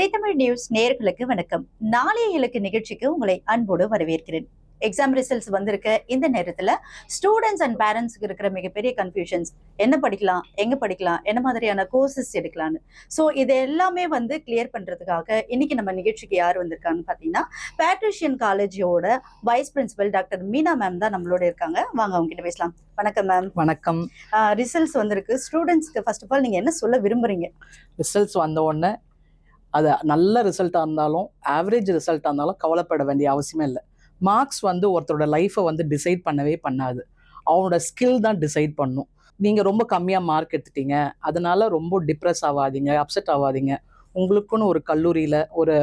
தினத்தமிழ் news நேயர்களுக்கு வணக்கம். நாளைய இலக்கு நிகழ்ச்சிக்கு உங்களை அன்போடு வரவேற்கிறேன். எக்ஸாம் ரிசல்ட்ஸ் வந்திருக்க இந்த நேரத்துல ஸ்டூடெண்ட்ஸ் அண்ட் பேரண்ட்ஸ்க்கு இருக்கிற மிகப்பெரிய கன்ஃபியூஷன்ஸ், என்ன படிக்கலாம், எங்க படிக்கலாம், என்ன மாதிரியான கோர்சஸ் எடுக்கலாம்னு. ஸோ இது எல்லாமே கிளியர் பண்றதுக்காக இன்னைக்கு நம்ம நிகழ்ச்சிக்கு யார் வந்திருக்காங்கன்னு பாத்தீங்கன்னா, பேட்ரிஷியன் காலேஜோட vice principal doctor Meena ma'am தான் நம்மளோட இருக்காங்க. வாங்க அவங்க கிட்ட பேசலாம். வணக்கம் மேம். வணக்கம். ரிசல்ட்ஸ் வந்திருக்கு. ஸ்டூடெண்ட்ஸ்க்கு ஃபர்ஸ்ட் ஆஃப் ஆல் நீங்க என்ன சொல்ல விரும்புறீங்க? ரிசல்ட்ஸ் வந்த உடனே அது நல்ல ரிசல்ட்டாக இருந்தாலும் ஆவரேஜ் ரிசல்ட்டாக இருந்தாலும் கவலைப்பட வேண்டிய அவசியமே இல்லை. மார்க்ஸ் ஒருத்தரோட லைஃப்பை டிசைட் பண்ணவே பண்ணாது. அவனோட ஸ்கில் தான் டிசைட் பண்ணும். நீங்கள் ரொம்ப கம்மியாக மார்க் எடுத்துட்டீங்க, அதனால ரொம்ப டிப்ரெஸ் ஆகாதீங்க, அப்செட் ஆகாதீங்க. உங்களுக்குன்னு ஒரு கல்லூரியில் ஒரு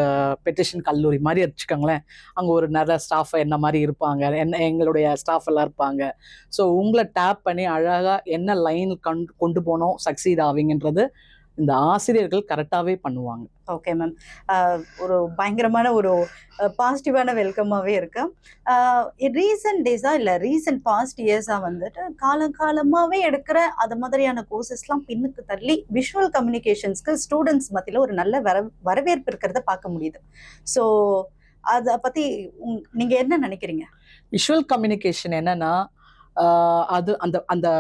பெட்டிஷன் கல்லூரி மாதிரி வச்சுக்கோங்களேன். அங்கே ஒரு நிறைய ஸ்டாஃப் என்ன மாதிரி இருப்பாங்க, எங்களுடைய ஸ்டாஃப் எல்லாம் இருப்பாங்க. ஸோ உங்களை டேப் பண்ணி அழகாக என்ன லைன் கொண்டு போனோம் சக்சீட் ஆவீங்கன்றது இந்த ஆசிரியர்கள் கரெக்டாகவே பண்ணுவாங்க. Okay ma'am. ஒரு பயங்கரமான ஒரு பாசிட்டிவான வெல்கமாகவே இருக்கு. ரீசன்ட் டேஸாக இல்லை ரீசன்ட் பாஸ்ட் இயர்ஸாக காலகாலமாகவே எடுக்கிற அது மாதிரியான கோர்சஸ்லாம் பின்னுக்கு தள்ளி விஷுவல் கம்யூனிகேஷன்ஸ்க்கு ஸ்டூடெண்ட்ஸ் மத்தியில் ஒரு நல்ல வரவேற்பு இருக்கிறத பார்க்க முடியுது. ஸோ அதை பற்றி நீங்கள் என்ன நினைக்கிறீங்க? விஷுவல் கம்யூனிகேஷன் என்னன்னா, அது அந்த அந்த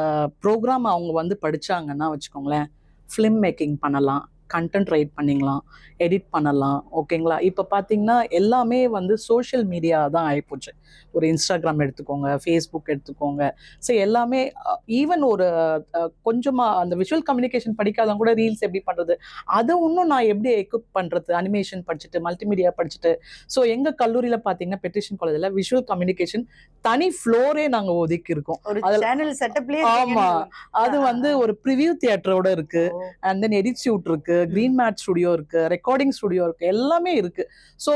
ப்ரோக்ராம் அவங்க படித்தாங்கன்னா வச்சுக்கோங்களேன், ஃபிலிம் மேக்கிங் பண்ணலாம், கண்டென்ட் ரைட் பண்ணிக்கலாம், எடிட் பண்ணலாம். ஓகேங்களா? இப்போ பார்த்தீங்கன்னா எல்லாமே சோஷியல் மீடியா தான் ஆகிப்போச்சு. ஒரு இன்ஸ்டாகிராம் எடுத்துக்கோங்க, ஃபேஸ்புக் எடுத்துக்கோங்க. ஸோ எல்லாமே ஈவன் ஒரு கொஞ்சமாக அந்த விஷுவல் கம்யூனிகேஷன் படிக்காதவங்க கூட ரீல்ஸ் எப்படி பண்ணுறது, அதை இன்னும் நான் எப்படி எக்யூப் பண்ணுறது, அனிமேஷன் படிச்சுட்டு மல்டிமீடியா படிச்சுட்டு. ஸோ எங்கள் கல்லூரியில் பார்த்தீங்கன்னா பெட்ரிஷியன் காலேஜில் விஷுவல் கம்யூனிகேஷன் தனி ஃப்ளோரே நாங்கள் ஒதுக்கி இருக்கோம். ஆமாம், அது ஒரு ப்ரிவியூ தியேட்டரோட இருக்கு, அண்ட் தென் எடிட்யூட் இருக்கு, கிரீன் மேட் ஸ்டுடியோ இருக்கு, ரெக்கார்டிங் ஸ்டுடியோ இருக்கு, எல்லாமே இருக்கு. ஸோ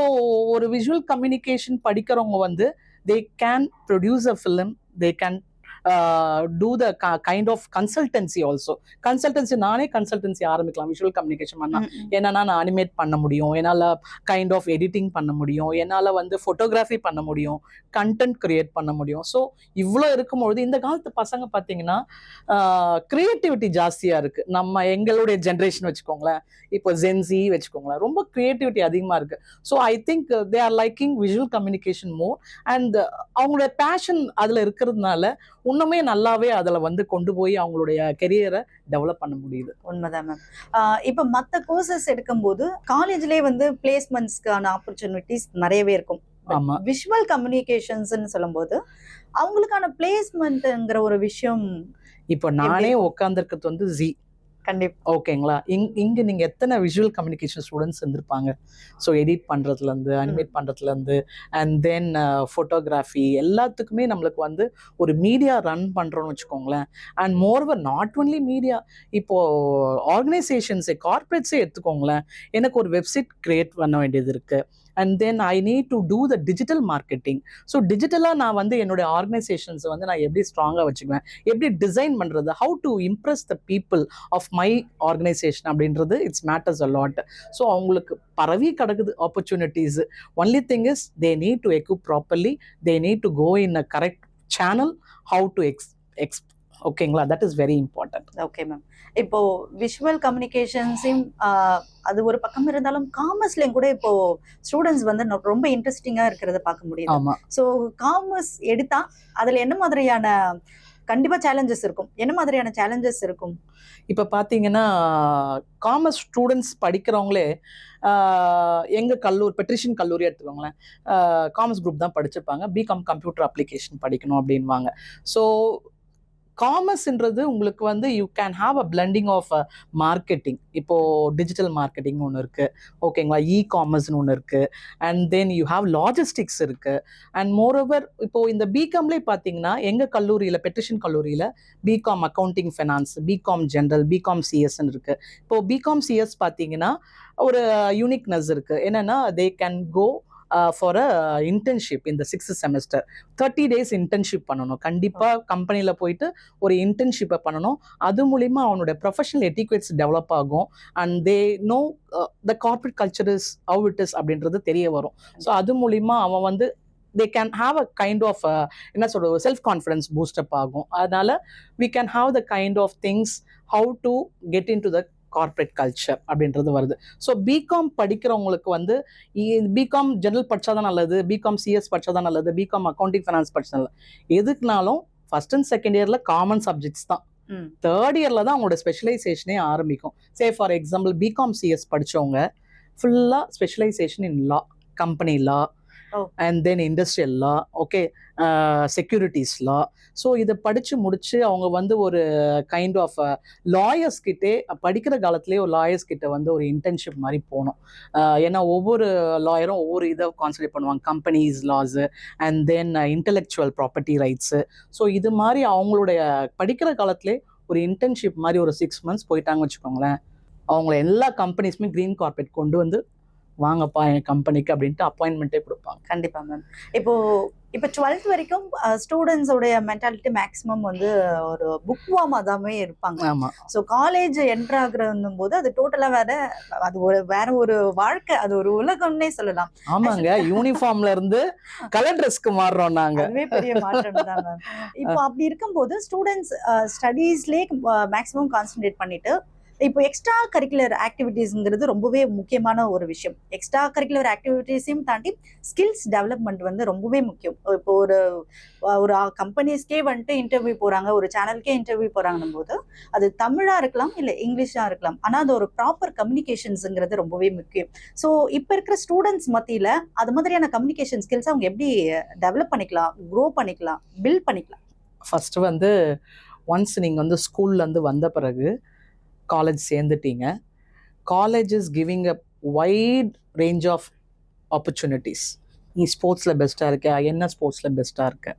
ஒரு விஷுவல் கம்யூனிகேஷன் படிக்கிறவங்க they can produce a film, they can do the kind of consultancy also. Consultancy நானே கன்சல்டன்சி ஆரம்பிக்கலாம் விஷுவல் கம்யூனிகேஷன் பண்ணா. என்னன்னா நான் அனிமேட் பண்ண முடியும், என்னால் கைண்ட் ஆஃப் எடிட்டிங் பண்ண முடியும், என்னால் ஃபோட்டோகிராஃபி பண்ண முடியும், கண்டென்ட் கிரியேட் பண்ண முடியும். ஸோ இவ்வளோ இருக்கும்பொழுது இந்த காலத்து பசங்க பார்த்தீங்கன்னா கிரியேட்டிவிட்டி ஜாஸ்தியாக இருக்குது. நம்ம எங்களுடைய ஜென்ரேஷன் வச்சுக்கோங்களேன், இப்போ ஜென்சி வச்சுக்கோங்களேன், ரொம்ப கிரியேட்டிவிட்டி அதிகமாக இருக்குது. So I think they are liking visual communication more. And அவங்களோட பேஷன் அதில் இருக்கிறதுனால இன்னுமே நல்லாவே அதில் கொண்டு போய் அவங்களுடைய கெரியரை டெவலப் பண்ண முடியுது. உண்மைதான் மேம். இப்போ மற்ற கோர்சஸ் எடுக்கும்போது காலேஜ்லேயே பிளேஸ்மெண்ட்ஸ்க்கான ஆப்பர்ச்சுனிட்டிஸ் நிறையவே இருக்கும். விஷுவல் கம்யூனிகேஷன்ஸ்ன்னு சொல்லும்போது அவங்களுக்கான பிளேஸ்மெண்ட்ங்கிற ஒரு விஷயம் இப்போ நானே உட்காந்துருக்கிறது ஜி. கண்டிப்பா. ஓகேங்களா? இங்கே நீங்கள் எத்தனை விஷுவல் கம்யூனிகேஷன் ஸ்டூடெண்ட்ஸ் இருந்திருப்பாங்க. ஸோ எடிட் பண்ணுறதுலேருந்து, அனிமேட் பண்ணுறதுலேருந்து, அண்ட் தென் ஃபோட்டோகிராஃபி எல்லாத்துக்குமே நம்மளுக்கு ஒரு மீடியா ரன் பண்ணுறோன்னு வச்சுக்கோங்களேன். And moreover not only media, இப்போது ஆர்கனைசேஷன்ஸே கார்பரேட்ஸே எடுத்துக்கோங்களேன். எனக்கு ஒரு வெப்சைட் க்ரியேட் பண்ண வேண்டியது இருக்குது, and then I need to do the digital marketing. So டிஜிட்டலாக நான் என்னுடைய ஆர்கனைசேஷன்ஸை நான் எப்படி ஸ்ட்ராங்காக வச்சுக்குவேன், எப்படி டிசைன் பண்ணுறது, how to impress the people of my organization அப்படின்றது it's matters a lot. So அவங்களுக்கு பரவி கிடக்குது opportunities. Only thing is they need to equip properly, they need to go in a correct channel, how to ஓகேங்களா? That is very important. Okay ma'am. இப்போ visual கம்யூனிகேஷன்ஸையும் அது ஒரு பக்கம் இருந்தாலும் காமர்ஸ்லயும் கூட இப்போ ஸ்டூடெண்ட்ஸ் ரொம்ப இன்ட்ரெஸ்டிங்கா இருக்கிறத பார்க்க முடியுது. ஸோ காமர்ஸ் எடுத்தா அதுல என்ன மாதிரியான கண்டிப்பா சேலஞ்சஸ் இருக்கும், என்ன மாதிரியான சேலஞ்சஸ் இருக்கும்? இப்போ பார்த்தீங்கன்னா காமர்ஸ் ஸ்டூடெண்ட்ஸ் படிக்கிறவங்களே எங்கள் கல்லூரி பெட்ரிஷியன் கல்லூரி எடுத்துக்கோங்களேன், காமர்ஸ் குரூப் தான் படிச்சிருப்பாங்க, பிகாம் கம்ப்யூட்டர் அப்ளிகேஷன் படிக்கணும் அப்படின்வாங்க. ஸோ காமர்ஸ்ன்றது உங்களுக்கு you can have a blending of marketing. இப்போது டிஜிட்டல் மார்க்கெட்டிங் ஒன்று இருக்குது, ஓகேங்களா, காமர்ஸ்னு ஒன்று இருக்குது, and then you have logistics இருக்குது. அண்ட் மோரோவர் இப்போது இந்த பிகாம்லேயே பார்த்தீங்கன்னா எங்கள் கல்லூரியில் பெட்ரிஷியன் கல்லூரியில் BCom accounting finance, BCom general, BCom சிஎஸ்ன்னு இருக்குது. இப்போது பிகாம் சிஎஸ் பார்த்தீங்கன்னா ஒரு யூனிக்னஸ் இருக்குது. என்னென்னா they can go for a internship இந்த 6th செமஸ்டர் 30 days இன்டர்ன்ஷிப் பண்ணணும். கண்டிப்பாக கம்பெனியில் போயிட்டு ஒரு இன்டர்ன்ஷிப்பை பண்ணணும். அது மூலிமா அவனோட ப்ரொஃபஷனல் எட்டிக்வேட்ஸ் டெவலப் ஆகும். And they know the corporate culture is how it is அப்படின்றது தெரிய வரும். ஸோ அது மூலிமா அவன் they can have a kind of என்ன சொல்கிறது, செல்ஃப் கான்ஃபிடன்ஸ் பூஸ்டப் ஆகும். அதனால we can have the kind of things how to get into the corporate culture அப்படின்றது வருது. ஸோ பிகாம் படிக்கிறவங்களுக்கு வந்து பிகாம் ஜெனரல் படிச்சாதான் நல்லது, பிகாம் சிஎஸ் படிச்சாதான் நல்லது, பிகாம் அக்கௌண்டிங் ஃபைனான்ஸ் படிச்சா நல்லது, எதுக்குனாலும் ஃபர்ஸ்ட் அண்ட் செகண்ட் இயர்ல காமன் சப்ஜெக்ட்ஸ் தான். தேர்ட் இயர்ல தான் அவங்களோட ஸ்பெஷலைசேஷனே ஆரம்பிக்கும். Say for example BCom CS படிச்சவங்க ஃபுல்லா specialisation in law, company law, and then industrial law, okay, securities law. So இதை படிச்சு முடிச்சு அவங்க வந்து ஒரு கைண்ட் ஆஃப் லாயர்ஸ் கிட்டே படிக்கிற காலத்திலேயே ஒரு லாயர்ஸ் கிட்ட வந்து ஒரு இன்டர்ன்ஷிப் மாதிரி போகணும். ஏன்னா ஒவ்வொரு லாயரும் ஒவ்வொரு இதை கான்சன்ட்ரேட் பண்ணுவாங்க, companies loss and then intellectual property rights. So இது மாதிரி அவங்களுடைய படிக்கிற காலத்திலே ஒரு இன்டர்ன்ஷிப் மாதிரி ஒரு 6 months போயிட்டாங்க வச்சுக்கோங்களேன், அவங்கள எல்லா கம்பெனிஸுமே கிரீன் கார்பெட் கொண்டு வந்து வாங்கப்பா என் கம்பெனிக்கு அப்படின்ட்டு அப்பாயின்மெண்ட்டே கொடுப்பாங்க. கண்டிப்பா மேம். இப்போ 12th வரைக்கும் ஸ்டூடெண்ட்ஸோடைய மென்டாலிட்டி மேக்ஸிமம் வந்து ஒரு புக் வார்மா தாமே இருப்பாங்க. ஆமா. ஸோ காலேஜ் என்டர் ஆகுறதும் போது அது டோட்டலா அது வேற ஒரு வாழ்க்கை, அது ஒரு உலகம்னே சொல்லலாம். ஆமாங்க, யூனிஃபார்ம்ல இருந்து கலர் ட்ரெஸ்க்கு மாறுறோம் நாங்க. அதுவே பெரிய மாற்றம் தான் மேம். இப்போ அப்படி இருக்கும்போது ஸ்டூடெண்ட்ஸ் ஸ்டடீஸ்லேயே மேக்ஸிமம் கான்சென்ட்ரேட் பண்ணிட்டு இப்போ எக்ஸ்ட்ரா கரிக்குலர் ஆக்டிவிட்டீஸ்ங்கிறது ரொம்பவே முக்கியமான ஒரு விஷயம். எக்ஸ்ட்ரா கரிக்குலர் ஆக்டிவிட்டீஸையும் தாண்டி ஸ்கில்ஸ் டெவலப்மெண்ட் வந்து ரொம்பவே முக்கியம். இப்போ ஒரு கம்பெனிஸ்க்கே வந்துட்டு இன்டர்வியூ போறாங்க, ஒரு சேனலுக்கே இன்டர்வியூ போறாங்கன்னும் போது அது தமிழா இருக்கலாம், இல்லை இங்கிலீஷா இருக்கலாம், ஆனால் அது ஒரு ப்ராப்பர் கம்யூனிகேஷன்ஸுங்கிறது ரொம்பவே முக்கியம். ஸோ இப்போ இருக்கிற ஸ்டூடெண்ட்ஸ் மத்தியில் அது மாதிரியான கம்யூனிகேஷன் ஸ்கில்ஸ் அவங்க எப்படி டெவலப் பண்ணிக்கலாம், க்ரோ பண்ணிக்கலாம், பில்ட் பண்ணிக்கலாம்? ஃபர்ஸ்ட் வந்து ஒன்ஸ் நீங்கள் வந்து ஸ்கூல்லேருந்து வந்த பிறகு காலேஜ் சேர்ந்துட்டீங்க, college is giving a wide range of opportunities. நீ ஸ்போர்ட்ஸில் பெஸ்ட்டாக இருக்க, என்ன ஸ்போர்ட்ஸில் பெஸ்ட்டாக இருக்க,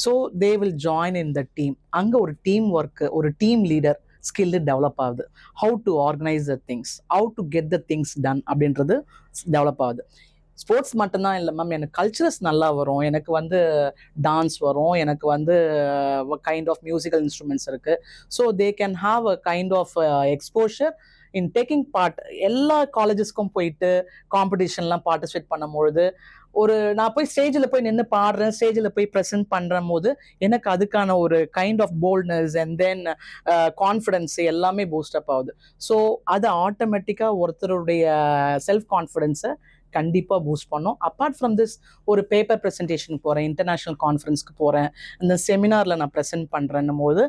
so they will join in the team. அங்கே ஒரு டீம் ஒர்க்கு, ஒரு டீம் லீடர் ஸ்கில்லு டெவலப் ஆகுது. How to organise the things, how to get the things done அப்படின்றது டெவலப் ஆகுது. ஸ்போர்ட்ஸ் மட்டும்தான் இல்லை மேம், எனக்கு கல்ச்சரல்ஸ் நல்லா வரும், எனக்கு வந்து டான்ஸ் வரும், எனக்கு வந்து கைண்ட் ஆஃப் மியூசிக்கல் இன்ஸ்ட்ருமெண்ட்ஸ் இருக்குது. So they can have a kind of exposure in taking part. எல்லா காலேஜஸ்க்கும் போயிட்டு காம்படிஷன்லாம் பார்ட்டிசிபேட் பண்ணும்பொழுது நான் போய் ஸ்டேஜில் போய் நின்று பாடுறேன், ஸ்டேஜில் போய் ப்ரெசென்ட் பண்ணுற போது எனக்கு அதுக்கான ஒரு kind of boldness and then confidence எல்லாமே பூஸ்டப் ஆகுது. ஸோ அது ஆட்டோமேட்டிக்காக ஒருத்தருடைய செல்ஃப் கான்ஃபிடென்ஸை கண்டிப்பாக பூஸ்ட் பண்ணோம். அப்பார்ட் ஃப்ரம் திஸ், ஒரு பேப்பர் ப்ரெசன்டேஷனுக்கு போகிறேன், இன்டர்நேஷ்னல் கான்ஃபரன்ஸ்க்கு போகிறேன், இந்த செமினாரில் நான் ப்ரெசென்ட் பண்ணுறேன்னும் போது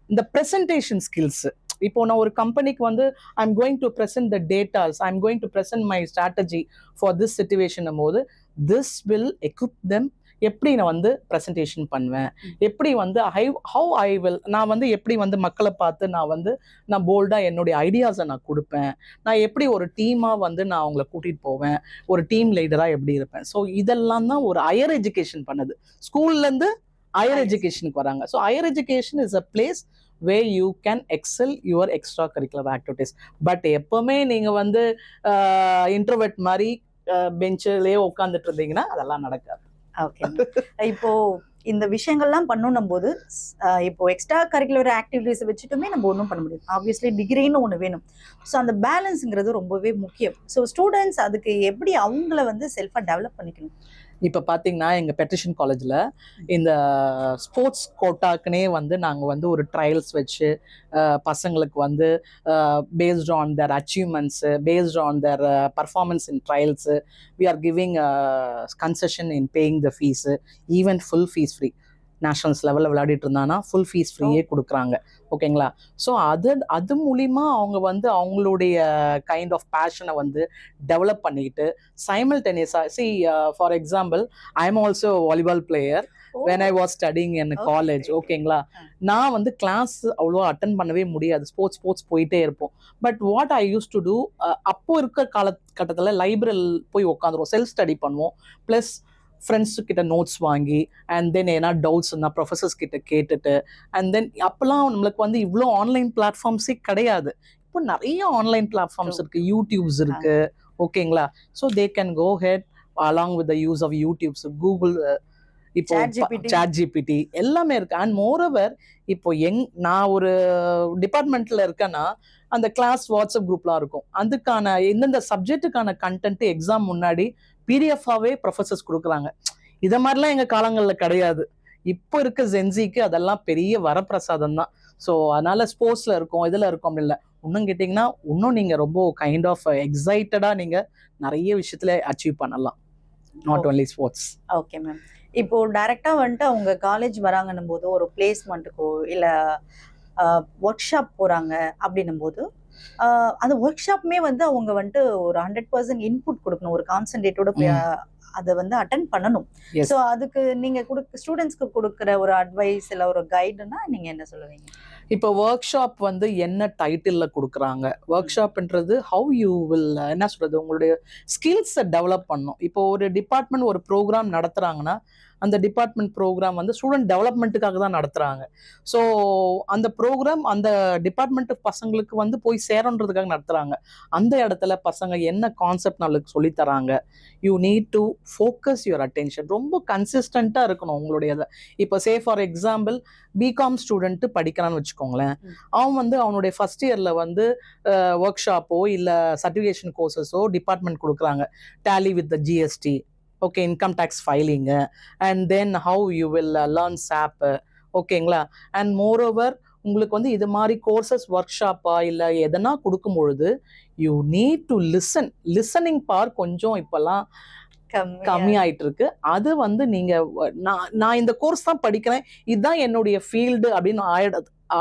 இந்த ப்ரெசன்டேஷன் ஸ்கில்ஸு, இப்போ நான் ஒரு கம்பெனிக்கு வந்து ஐ am going to present the datas, I am going to present my strategy for this situation போது திஸ் வில் எக்யூப் தெம். எப்படி நான் வந்து ப்ரெசன்டேஷன் பண்ணுவேன், எப்படி வந்து நான் வந்து எப்படி வந்து மக்களை பார்த்து நான் போல்டாக என்னுடைய ஐடியாஸை நான் கொடுப்பேன், நான் எப்படி ஒரு டீமாக வந்து நான் அவங்கள கூட்டிகிட்டு போவேன், ஒரு டீம் லீடராக எப்படி இருப்பேன். ஸோ இதெல்லாம் தான் ஒரு ஹையர் எஜுகேஷன் பண்ணுது. ஸ்கூல்லேருந்து ஹையர் எஜுகேஷனுக்கு வராங்க. So higher education is a place where you can excel your extracurricular activities. But எப்பவுமே நீங்கள் வந்து இன்ட்ரோவர்ட் மாதிரி பெஞ்சிலே உட்காந்துட்டு இருந்தீங்கன்னா அதெல்லாம் நடக்காது. ஓகே. இப்போ இந்த விஷயங்கள்லாம் பண்ணணும் போது இப்போ எக்ஸ்ட்ரா கரிக்குலர் ஆக்டிவிட்டிஸ் வச்சுட்டுமே நம்ம ஒன்றும் பண்ண முடியாது. ஆப்வியஸ்லி டிகிரின்னு ஒன்று வேணும். ஸோ அந்த பேலன்ஸுங்கிறது ரொம்பவே முக்கியம். ஸோ ஸ்டூடெண்ட்ஸ் அதுக்கு எப்படி அவங்கள வந்து செல்ஃபாக டெவலப் பண்ணிக்கணும்? இப்போ பார்த்தீங்கன்னா எங்கள் பெட்ரிஷன் காலேஜில் இந்த ஸ்போர்ட்ஸ் கோட்டாக்குனே வந்து நாங்கள் வந்து ஒரு ட்ரையல்ஸ் வச்சு பசங்களுக்கு வந்து based on their achievements, based on their performance in trials, we are giving concession in paying the fees, even full fees free. Nationals லெவலில் விளையாடிட்டு இருந்தாங்கன்னா ஃபுல் ஃபீஸ் ஃப்ரீயே கொடுக்குறாங்க. ஓகேங்களா? ஸோ அது மூலிமா அவங்க வந்து அவங்களுடைய கைண்ட் ஆஃப் பேஷனை வந்து டெவலப் பண்ணிக்கிட்டு சைமல்டேனியஸாக for example I am also volleyball player when I was studying in college. ஓகேங்களா? நான் வந்து கிளாஸ் அவ்வளோ அட்டன் பண்ணவே முடியாது, ஸ்போர்ட்ஸ் போயிட்டே இருப்போம். But what I use to do, அப்போ இருக்க காலகட்டத்தில் லைப்ரரியில் போய் உட்காந்துருவோம், செல்ஃப் ஸ்டடி பண்ணுவோம், ப்ளஸ் ஃப்ரெண்ட்ஸு கிட்ட நோட்ஸ் வாங்கி அண்ட் தென் ஏன்னா டவுட்ஸ் இருந்தால் ப்ரொஃபஸர்ஸ் கிட்ட கேட்டுட்டு அண்ட் தென் அப்போல்லாம் நம்மளுக்கு வந்து இவ்வளோ ஆன்லைன் பிளாட்ஃபார்ம்ஸே கிடையாது. இப்போ நிறைய ஆன்லைன் பிளாட்ஃபார்ம்ஸ் இருக்குது, யூடியூப்ஸ் இருக்குது. ஓகேங்களா? So they can go ahead along with the use of YouTubes, Google, இப்போ சாட் ஜிபிடி எல்லாமே இருக்கு. அண்ட் மோரோவர் இப்போ நான் ஒரு டிபார்ட்மெண்ட்ல இருக்கேன்னா அந்த கிளாஸ் வாட்ஸ்அப் குரூப்லாம் இருக்கும், அதுக்கான எந்தெந்த சப்ஜெக்டுக்கான கண்டென்ட் எக்ஸாம் முன்னாடி பிடிஎஃபாவே ப்ரொஃபஸர்ஸ் கொடுக்குறாங்க. இதை மாதிரிலாம் எங்க காலங்களில் கிடையாது. இப்போ இருக்க ஜென்சிக்கு அதெல்லாம் பெரிய வரப்பிரசாதம் தான். ஸோ அதனால ஸ்போர்ட்ஸ்ல இருக்கும், இதுல இருக்கும் அப்படி இல்லை. இன்னும் கேட்டிங்கன்னா இன்னும் நீங்க ரொம்ப கைண்ட் ஆஃப் எக்ஸைட்டடா நீங்க நிறைய விஷயத்துல அச்சீவ் பண்ணலாம், not only sports. Okay ma'am. இப்போ டைரக்டா வந்துட்டு அவங்க காலேஜ் வராங்கன்னும் போது ஒரு பிளேஸ்மெண்ட்டுக்கோ இல்ல ஒர்க் ஷாப் போறாங்க அப்படின்னும் போது அந்த ஒர்க் ஷாப்புமே வந்து அவங்க வந்துட்டு ஒரு 100% இன்புட் கொடுக்கணும், ஒரு கான்சென்ட்ரேட்டோட அதை வந்து அட்டென்ட் பண்ணணும். Yes. ஸோ அதுக்கு நீங்க ஸ்டூடெண்ட்ஸ்க்கு கொடுக்குற ஒரு அட்வைஸ் இல்ல ஒரு கைடுனா நீங்க என்ன சொல்லுவீங்க? இப்போ ஒர்க் ஷாப் வந்து என்ன டைட்டில்ல கொடுக்குறாங்க? ஒர்க் ஷாப்ன்றது ஹவு யூ வில் என்ன சொல்றது, உங்களுடைய ஸ்கில்ஸை டெவலப் பண்ணும். இப்போ ஒரு டிபார்ட்மெண்ட் ஒரு ப்ரோக்ராம் நடத்துறாங்கன்னா அந்த டிபார்ட்மெண்ட் ப்ரோக்ராம் வந்து ஸ்டூடெண்ட் டெவலப்மெண்ட்டுக்காக தான் நடத்துறாங்க. ஸோ அந்த ப்ரோக்ராம் அந்த டிபார்ட்மெண்ட் பசங்களுக்கு வந்து போய் சேரன்றதுக்காக நடத்துறாங்க. அந்த இடத்துல பசங்க என்ன கான்செப்ட் நம்மளுக்கு சொல்லி தராங்க, you need to focus your attention. ரொம்ப கன்சிஸ்டண்டா இருக்கணும் உங்களுடைய. இப்போ say for example BCom student படிக்கிறான்னு வச்சுக்கோங்களேன். அவன் வந்து அவனுடைய ஃபர்ஸ்ட் இயர்ல வந்து ஒர்க் ஷாப்போ இல்லை சர்டிஃபிகேஷன் கோர்சஸோ டிபார்ட்மெண்ட் கொடுக்குறாங்க. Tally with the GST, okay, income tax filing, and then how you will learn சாப், ஓகேங்களா. அண்ட் மோர் ஓவர் உங்களுக்கு வந்து இது மாதிரி கோர்சஸ் ஒர்க் ஷாப்பா இல்லை எதனா கொடுக்கும் பொழுது you need to listening power கொஞ்சம் இப்போல்லாம் கம்மியாயிட்டு இருக்கு. அது வந்து நீங்க நான் இந்த கோர்ஸ் தான் படிக்கிறேன், இதுதான் என்னுடைய ஃபீல்டு அப்படின்னு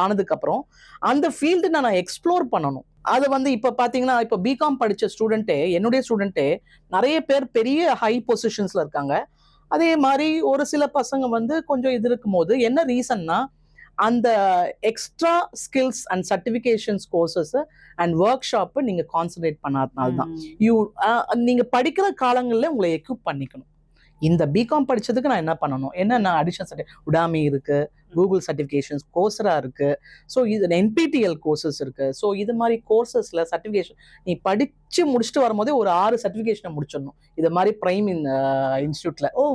ஆனதுக்கு அப்புறம் அந்த ஃபீல்டு நான் எக்ஸ்ப்ளோர் பண்ணணும். அது வந்து இப்ப பாத்தீங்கன்னா இப்ப பிகாம் படிச்ச ஸ்டூடெண்ட்டே, என்னுடைய ஸ்டூடெண்ட்டே நிறைய பேர் பெரிய ஹை பொசிஷன்ஸ்ல இருக்காங்க. அதே மாதிரி ஒரு சில பசங்க வந்து கொஞ்சம் இது இருக்கும் போது என்ன ரீசன்னா அந்த extra skills and certifications courses and work shop நீங்க கான்சன்ட்ரேட் பண்ணாதனால தான். நீங்க படிக்கிற காலங்களில் உங்களை எக்யூப் பண்ணிக்கணும். இந்த பிகாம் படிச்சதுக்கு நான் என்ன பண்ணணும், என்ன அடிஷனல் உடாமி இருக்கு, கூகுள் சர்டிஃபிகேஷன்ஸ், கோர்சரா இருக்கு, ஸோ இது என்பிடிஎல் கோர்சஸ் இருக்கு. ஸோ இது மாதிரி கோர்சஸ்ல சர்டிஃபிகேஷன் நீ படிச்சு முடிச்சுட்டு வரும்போதே ஒரு 6 சர்டிஃபிகேஷனை முடிச்சிடணும். இது மாதிரி பிரைம் இன்ஸ்டியூட்ல. ஓ,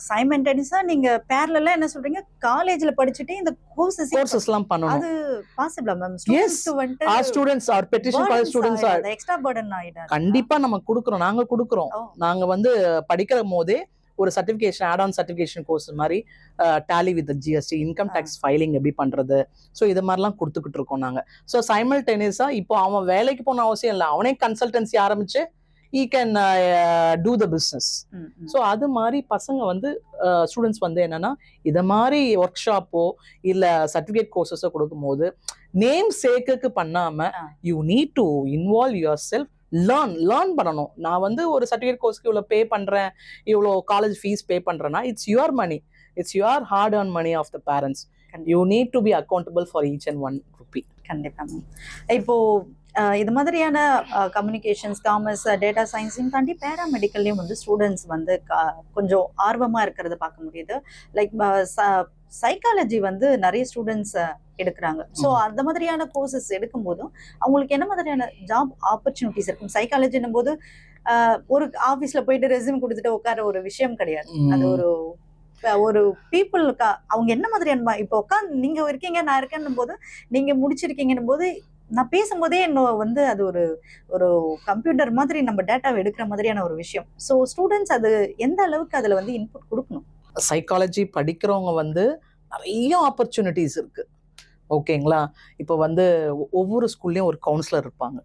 சைமல்டேனியஸா நீங்க பேரலலா என்ன சொல்றீங்க, காலேஜ்ல படிச்சுட்டு இந்த கோர்சஸ்லாம் பண்ணணும். அது பாசிபிளா மேம்? ஸ்டூடண்ட்ஸ் வந்து our students our petition for students are extra burden ஆயிடுது. கண்டிப்பா நம்ம கொடுக்குறோம், நாங்க கொடுக்குறோம். நாங்க வந்து படிக்கிற போதே ஒரு certification, add on certification course மாதிரி Tally with GST, income tax filing எப்படி பண்றது, ஸோ இது மாதிரிலாம் கொடுத்துக்கிட்டு இருக்கோம் நாங்க. ஸோ சைமல்டேனியஸா இப்போ அவன் வேலைக்கு போன அவசியம் இல்லை, அவனே கன்சல்டன்சி ஆரம்பிச்சு he can do the business. So அது மாதிரி பசங்க வந்து ஸ்டூடெண்ட்ஸ் வந்து என்னன்னா இதை மாதிரி ஒர்க் ஷாப்போ இல்லை சர்டிஃபிகேட் கோர்சஸோ கொடுக்கும்போது நேம் சேக்குக்கு பண்ணாம you need to involve your self, learn பண்ணணும். நான் வந்து ஒரு சர்டிஃபிகேட் கோர்ஸ்க்கு இவ்வளோ பே பண்றேன், இவ்வளோ காலேஜ் ஃபீஸ் பே பண்றேன்னா it's your money, it's your hard earned money of the parents. You need to be accountable for each and one rupee. கண்டிப்பா. இப்போ இது மாதிரியான கம்யூனிகேஷன்ஸ், காமர்ஸ், டேட்டா சயின்ஸையும் தாண்டி பேராமெடிக்கல்லையும் வந்து ஸ்டூடெண்ட்ஸ் வந்து கொஞ்சம் ஆர்வமா இருக்கிறத பார்க்க முடியுது. லைக் சைக்காலஜி வந்து நிறைய ஸ்டூடெண்ட்ஸ் எடுக்கிறாங்க. ஸோ அந்த மாதிரியான கோர்சஸ் எடுக்கும் போதும் அவங்களுக்கு என்ன மாதிரியான ஜாப் ஆப்பர்ச்சுனிட்டிஸ் இருக்கும்? சைக்காலஜின்னும் போது ஒரு ஆஃபீஸ்ல போயிட்டு ரெஸ்யூம் கொடுத்துட்டு உட்கார ஒரு விஷயம் கிடையாது. அது ஒரு பீப்புளுக்கு அவங்க என்ன மாதிரியான இப்போ உட்காந்து நீங்க இருக்கீங்க, நான் இருக்கேன்னும் போது, நீங்க முடிச்சிருக்கீங்கன்னும் போது, நான் பேசும்போதே இன்னும் வந்து அது ஒரு கம்ப்யூட்டர் மாதிரி நம்ம டேட்டாவை எடுக்கிற மாதிரியான ஒரு விஷயம். ஸோ ஸ்டூடெண்ட்ஸ் அது எந்த அளவுக்கு அதுல வந்து இன்புட் கொடுக்கணும்? சைக்காலஜி படிக்கிறவங்க வந்து நிறைய ஆப்பர்ச்சுனிட்டிஸ் இருக்கு, ஓகேங்களா. இப்போ வந்து ஒவ்வொரு ஸ்கூல்லையும் ஒரு கவுன்சிலர் இருப்பாங்க,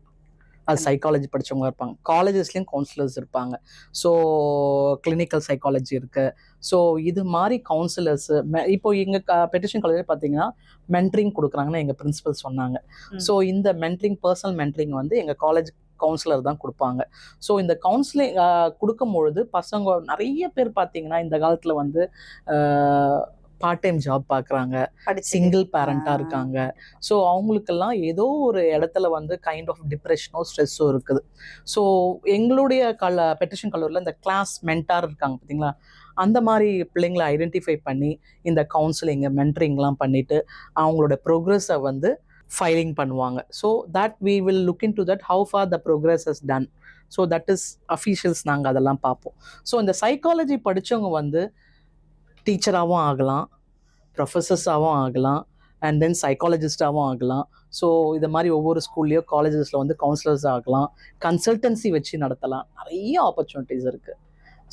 அது சைக்காலஜி படித்தவங்க இருப்பாங்க. காலேஜஸ்லேயும் கவுன்சிலர்ஸ் இருப்பாங்க. ஸோ கிளினிக்கல் சைக்காலஜி இருக்கு. ஸோ இது மாதிரி கவுன்சிலர்ஸ் இப்போ எங்கள் பெட்டிஷன் காலேஜில் பார்த்தீங்கன்னா மென்டரிங் கொடுக்குறாங்கன்னு எங்கள் பிரின்சிபல் சொன்னாங்க. ஸோ இந்த மென்டரிங், பர்சனல் மென்டரிங் வந்து எங்கள் காலேஜ் கவுன்சிலர் தான் கொடுப்பாங்க. ஸோ இந்த கவுன்சிலிங் கொடுக்கும் பொழுது பசங்க நிறைய பேர் பார்த்தீங்கன்னா இந்த காலத்தில் வந்து பார்ட் டைம் ஜாப் பார்க்குறாங்க, சிங்கிள் பேரண்டாக இருக்காங்க. ஸோ அவங்களுக்கெல்லாம் ஏதோ ஒரு இடத்துல வந்து கைண்ட் ஆஃப் டிப்ரெஷனோ ஸ்ட்ரெஸ்ஸோ இருக்குது. ஸோ எங்களுடைய பெட்டிஷன் கல்லூரியில் இந்த கிளாஸ் மென்டார் இருக்காங்க பார்த்தீங்களா, அந்த மாதிரி பிள்ளைங்களை ஐடென்டிஃபை பண்ணி இந்த கவுன்சிலிங்கு, மென்டரிங்லாம் பண்ணிவிட்டு அவங்களோட ப்ரோக்ரஸை வந்து ஃபைலிங் பண்ணுவாங்க. So that we will look into that how far the progress is done. So that is officials, நாங்கள் அதெல்லாம் பார்ப்போம். ஸோ இந்த சைக்காலஜி படித்தவங்க வந்து டீச்சராகவும் ஆகலாம், ப்ரொஃபஸர்ஸாகவும் ஆகலாம், அண்ட் தென் சைக்காலஜிஸ்டாகவும் ஆகலாம். ஸோ இது மாதிரி ஒவ்வொரு ஸ்கூல்லையோ காலேஜஸில் வந்து கவுன்சிலர்ஸ் ஆகலாம், கன்சல்டன்சி வச்சு நடத்தலாம். நிறைய ஆப்பர்ச்சுனிட்டிஸ் இருக்குது.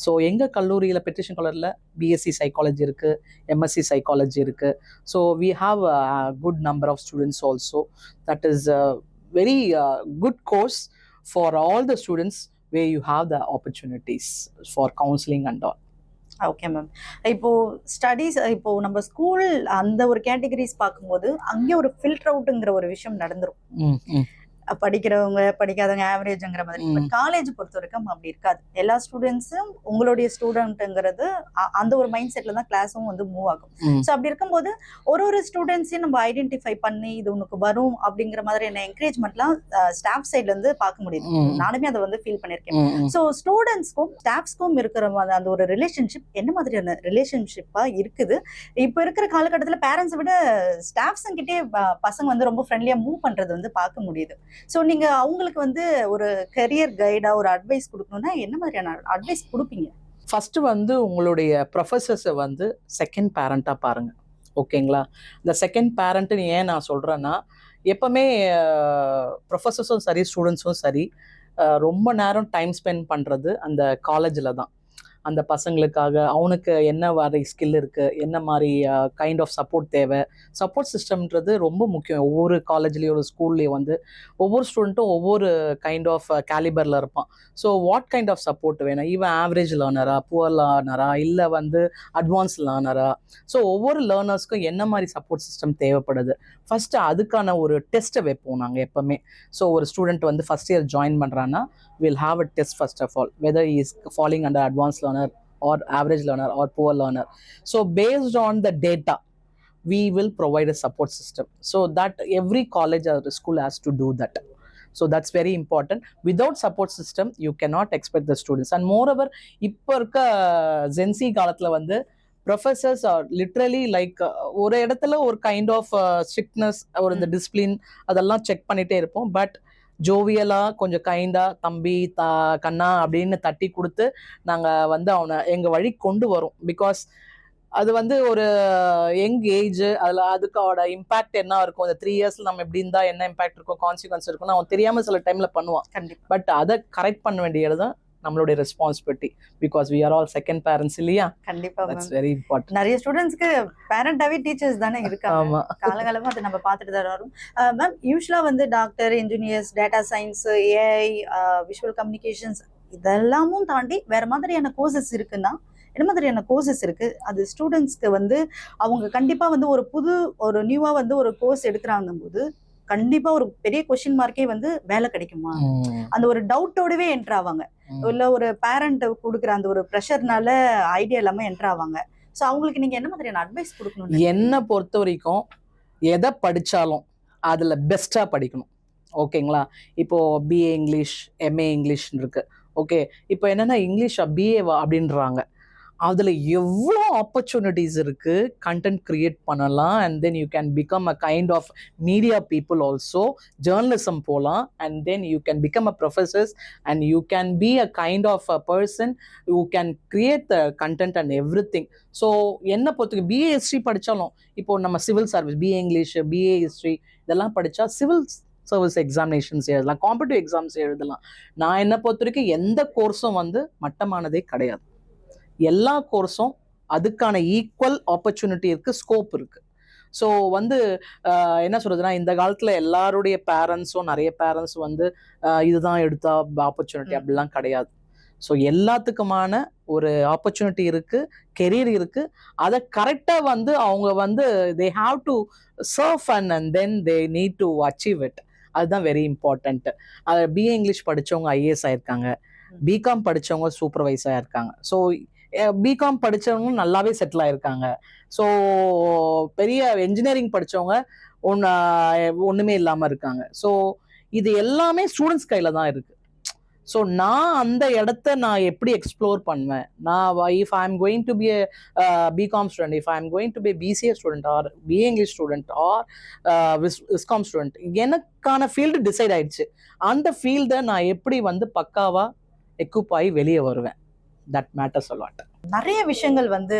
ஸோ எங்கள் கல்லூரியில் பெட்ரிஷன் காலேஜில் பிஎஸ்சி சைக்காலஜி இருக்குது, எம்எஸ்சி சைக்காலஜி இருக்குது. So we have a good number of students also. That is a very good course for all the students where you have the opportunities for counseling and all. Okay ma'am. இப்போ studies, இப்போ நம்ம school அந்த ஒரு categories பார்க்கும்போது அங்கே ஒரு filter அவுட்டுங்கிற ஒரு விஷயம் நடந்துரும். படிக்கிறவங்க படிக்காதவங்க ஆவரேஜ்ங்கிற மாதிரி. பட் காலேஜ் பொறுத்த வரைக்கும் அப்படி இருக்காது. எல்லா ஸ்டூடெண்ட்ஸும் உங்களுடைய ஸ்டூடெண்ட்ங்கிறது அந்த ஒரு மைண்ட் செட்ல தான் கிளாஸும் வந்து மூவ் ஆகும். ஸோ அப்படி இருக்கும்போது ஒரு ஸ்டூடெண்ட்ஸையும் நம்ம ஐடென்டிஃபை பண்ணி இது உனக்கு வரும் அப்படிங்கிற மாதிரியான என்கரேஜ்மெண்ட்லாம் ஸ்டாஃப் சைட்ல இருந்து பார்க்க முடியுது. நானுமே அதை வந்து ஃபீல் பண்ணியிருக்கேன். ஸோ ஸ்டூடெண்ட்ஸ்க்கும் ஸ்டாஃப்ஸ்க்கும் இருக்கிற அந்த ஒரு ரிலேஷன்ஷிப் என்ன மாதிரியான ரிலேஷன்ஷிப்பா இருக்குது? இப்போ இருக்கிற காலகட்டத்தில் பேரண்ட்ஸை விட ஸ்டாஃப்ஸும் கிட்டே பசங்க வந்து ரொம்ப ஃப்ரெண்ட்லியா மூவ் பண்றது வந்து பார்க்க முடியுது. ஸோ நீங்க அவங்களுக்கு வந்து ஒரு கரியர் கைடா ஒரு அட்வைஸ் கொடுக்கணும்னா என்ன மாதிரியான அட்வைஸ் கொடுப்பீங்க? ஃபர்ஸ்ட் வந்து உங்களுடைய ப்ரொஃபஸர்ஸை வந்து செகண்ட் பேரண்டாக பாருங்க. ஓகேங்களா? இந்த செகண்ட் பேரண்ட்டுன்னு ஏன் நான் சொல்கிறேன்னா, எப்பவுமே ப்ரொஃபஸர்ஸும் சரி ஸ்டூடெண்ட்ஸும் சரி ரொம்ப நேரம் டைம் ஸ்பெண்ட் பண்ணுறது அந்த காலேஜில் தான். அந்த பசங்களுக்காக அவனுக்கு என்ன மாதிரி ஸ்கில் இருக்குது, என்ன மாதிரி கைண்ட் ஆஃப் சப்போர்ட் தேவை. சப்போர்ட் சிஸ்டம்ன்றது ரொம்ப முக்கியம். ஒவ்வொரு காலேஜ்லேயும் ஒரு ஸ்கூல்லேயும் வந்து ஒவ்வொரு ஸ்டூடெண்ட்டும் ஒவ்வொரு கைண்ட் ஆஃப் கேலிபரில் இருப்பான். So what kind of support வேணும்? ஈவன் ஆவரேஜ் லேர்னரா, புவர் லேர்னரா, இல்லை வந்து அட்வான்ஸ் லேர்னரா? ஸோ ஒவ்வொரு லேர்னர்ஸ்க்கும் என்ன மாதிரி சப்போர்ட் சிஸ்டம் தேவைப்படுது, ஃபஸ்ட்டு அதுக்கான ஒரு டெஸ்ட்டை வைப்போம் நாங்கள் எப்போவுமே. ஸோ ஒரு ஸ்டூடெண்ட் வந்து ஃபஸ்ட் இயர் ஜாயின் பண்ணுறான்னா we'll have a test first of all, whether he is falling under advanced learner or average learner or poor learner. So based on the data, we will provide a support system, so that every college or school has to do that. So that's very important. Without support system you cannot expect the students. And moreover, இப்போ இருக்க gen Z காலத்தில் வந்து professors R literally like ஒரு இடத்துல ஒரு kind of strictness, ஒரு இந்த discipline அதெல்லாம் செக் பண்ணிகிட்டே இருப்போம். பட் ஜோவியலாக கொஞ்சம் கைண்டாக தம்பி கண்ணா அப்படின்னு தட்டி கொடுத்து நாங்கள் வந்து அவனை எங்கள் வழி கொண்டு வரோம். பிகாஸ் அது வந்து ஒரு யங் ஏஜ், அதில் அதுக்கோட இம்பேக்ட் என்ன இருக்கும், இந்த 3 இயர்ஸில் நம்ம எப்படி இருந்தால் என்ன இம்பேக்ட் இருக்கும், கான்சிக்வன்ஸ் இருக்கும்னு அவன் தெரியாமல் சில டைமில் பண்ணுவான். கண்டிப்பாக. பட் அதை கரெக்ட் பண்ண வேண்டியது தான் நம்மளுடைய responsibility. Because we are all second parents இல்லையா? கண்டிப்பா. That's very important. நிறைய ஸ்டூடெண்ட்ஸ்க்கு பேரண்டாவே டீச்சர்ஸ் தானே இருக்காங்க. காலகாலமா அதை நம்ம பார்த்துட்டு தான் வரோம். மேம், யூஸ்வலா வந்து doctor, engineers, data science, AI, visual communications இதெல்லாமும் தாண்டி வேற மாதிரியான கோர்சஸ் இருக்குன்னா என்ன மாதிரியான கோர்சஸ் இருக்கு? அது ஸ்டூடெண்ட்ஸ்க்கு வந்து அவங்க கண்டிப்பா வந்து ஒரு நியூவா வந்து ஒரு கோர்ஸ் எடுக்கிறாங்க போது கண்டிப்பா ஒரு பெரிய கொஸ்டின் மார்க்கே வந்து வேலை கிடைக்குமா, அந்த ஒரு டவுட்டோடவே என்டர் ஆவாங்க. இல்ல ஒரு பேரண்ட் கொடுக்குற அந்த ஒரு ப்ரெஷர்னால ஐடியா இல்லாம என்டர் ஆவாங்க. ஸோ அவங்களுக்கு நீங்க என்ன மாதிரியான அட்வைஸ் கொடுக்கணும்? என்னை பொறுத்த வரைக்கும் எதை படித்தாலும் அதில் பெஸ்ட்டாக படிக்கணும். ஓகேங்களா? இப்போது பிஏ இங்கிலீஷ், எம்ஏ இங்கிலீஷ்னு இருக்குது. ஓகே, இப்போ என்னென்னா இங்கிலீஷா பிஏவா அப்படின்றாங்க. அதில் எவ்வளோ ஆப்பர்ச்சுனிட்டிஸ் இருக்குது. கண்டென்ட் க்ரியேட் பண்ணலாம். And then you can become a kind of media people also. Journalism போகலாம். And then you can become a professors and you can be a kind of a person you can create the content and every thing. So என்ன பொறுத்துக்கு BA history படித்தாலும் இப்போது நம்ம civil service, BA English, BA history இதெல்லாம் படித்தா civil service examinations எழுதலாம், competitive exams எழுதலாம். நான் என்ன பொறுத்த வரைக்கும் எந்த கோர்ஸும் வந்து மட்டமானதே கிடையாது. எல்லா கோர்ஸும் அதுக்கான ஈக்குவல் ஆப்பர்ச்சுனிட்டி இருக்குது, ஸ்கோப் இருக்குது. ஸோ வந்து என்ன சொல்கிறதுனா, இந்த காலத்தில் எல்லாருடைய பேரண்ட்ஸும் நிறைய பேரண்ட்ஸ் வந்து இதுதான் எடுத்தா ஆப்பர்ச்சுனிட்டி அப்படிலாம் கிடையாது. ஸோ எல்லாத்துக்குமான ஒரு ஆப்பர்ச்சுனிட்டி இருக்குது, கெரியர் இருக்குது. அதை கரெக்டாக வந்து அவங்க வந்து they have to serve and then they need to achieve it. அதுதான் வெரி இம்பார்ட்டன்ட்டு. பிஏ இங்கிலீஷ் படித்தவங்க ஐஏஎஸ் ஆயிருக்காங்க, பிகாம் படித்தவங்க சூப்பர்வைஸாக இருக்காங்க. ஸோ பிகாம் படித்தவங்களும் நல்லாவே செட்டில் ஆயிருக்காங்க. ஸோ பெரிய என்ஜினியரிங் படித்தவங்க ஒன்றுமே இல்லாமல் இருக்காங்க. ஸோ இது எல்லாமே ஸ்டூடெண்ட்ஸ் கையில் தான் இருக்குது. ஸோ நான் அந்த இடத்த நான் எப்படி எக்ஸ்ப்ளோர் பண்ணுவேன்? நான் if I am going to be BCom student, if I am going to be BCA student or BA English student or viscom student, எனக்கான ஃபீல்டு டிசைட் ஆயிடுச்சு. அந்த ஃபீல்டை நான் எப்படி வந்து பக்காவாக எக்யூப் ஆகி வெளியே வருவேன்? That matters a lot. நிறைய விஷயங்கள் வந்து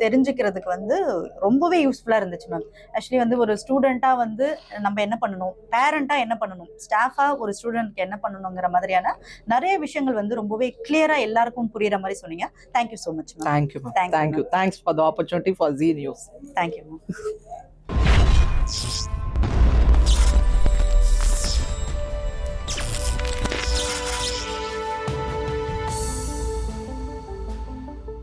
தெரிஞ்சுக்கிறதுக்கு வந்து ரொம்பவே யூஸ்ஃபுல்லா இருந்துச்சு மேம். ஆக்சுவலி வந்து ஒரு ஸ்டூடெண்டா வந்து நம்ம என்ன பண்ணணும், பேரண்டா என்ன பண்ணணும், ஸ்டாஃபா ஒரு ஸ்டூடெண்ட்க்கு என்ன பண்ணணுங்கிற மாதிரியான நிறைய விஷயங்கள் வந்து ரொம்பவே கிளியரா எல்லாருக்கும் புரியுற மாதிரி சொன்னீங்க. Thank you so much ma'am. Thank you, ma'am. Thank you, Thank you. Thanks for the opportunity for Z News. Thank you ma'am.